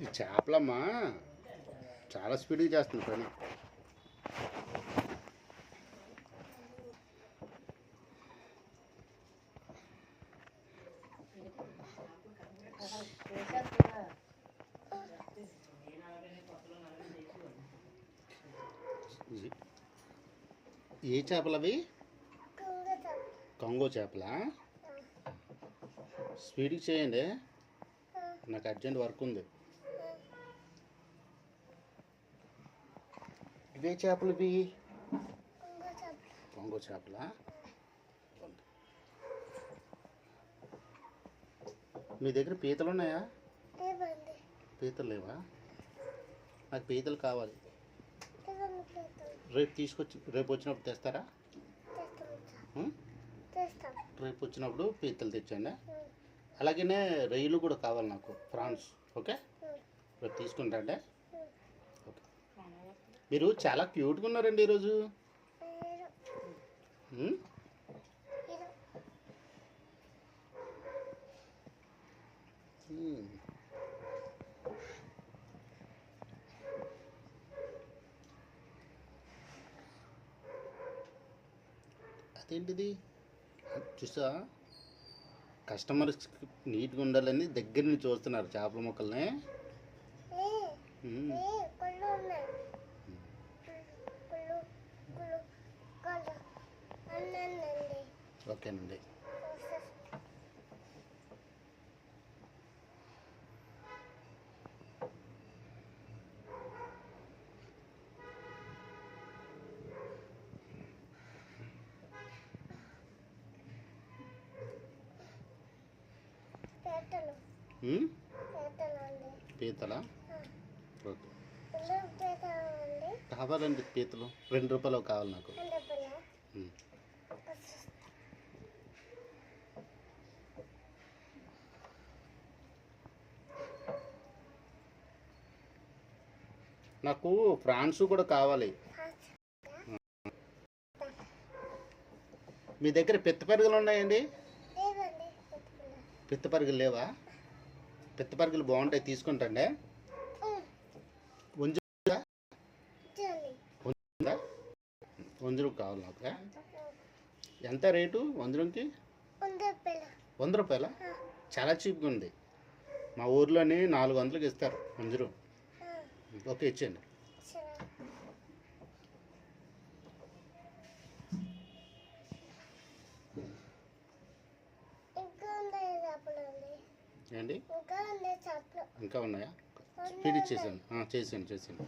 ఈ చేపలమ్మా చాలా స్పీడ్గా చేస్తుంది పని. ఏ చేపలు అవి? కొంగో చేపలా? స్పీడ్గా చేయండి, నాకు అర్జెంట్ వర్క్ ఉంది. ఇవే చేపలు ఇవి? కొంగో చేపలా? మీ దగ్గర పీతలు ఉన్నాయా? పీతలు లేవా? నాకు పీతలు కావాలి. రేపు వచ్చినప్పుడు తెస్తారా? రేపు వచ్చినప్పుడు పీతలు తెచ్చండి. అలాగనే రొయ్యలు కూడా కావాలి నాకు, ఫ్రాన్స్. ఓకే, రేపు తీసుకుంటాండే. ఓకే, మీరు చాలా క్యూట్గా ఉన్నారండి ఈరోజు. అదేంటిది చూసా, కస్టమర్స్ నీట్గా ఉండాలని దగ్గర నుంచి చూస్తున్నారు చేపల ముక్కల్ని. ఓకేనండి. పీతలా? ఓకే, కావాలండి పీతలు. 2 రూపాయలు కావాలి నాకు. నాకు ఫ్రాన్స్ కూడా కావాలి. మీ దగ్గర పిత్తపరుగులు ఉన్నాయండి? పిత్తపరుగులు లేవా? పిత్తపరుగులు బాగుంటాయి, తీసుకుంటాండే. వంజరం కావాలి నాకు. ఎంత రేటు వంజరంకి? 100 రూపాయలా? చాలా చీప్గా ఉంది. మా ఊర్లోని 400కి ఇస్తారు వంజరం. ఓకే, ఇచ్చేయండి. ఏంటి ఇంకా ఉన్నాయా? స్పీడ్ ఇచ్చేసాను. చేసాను.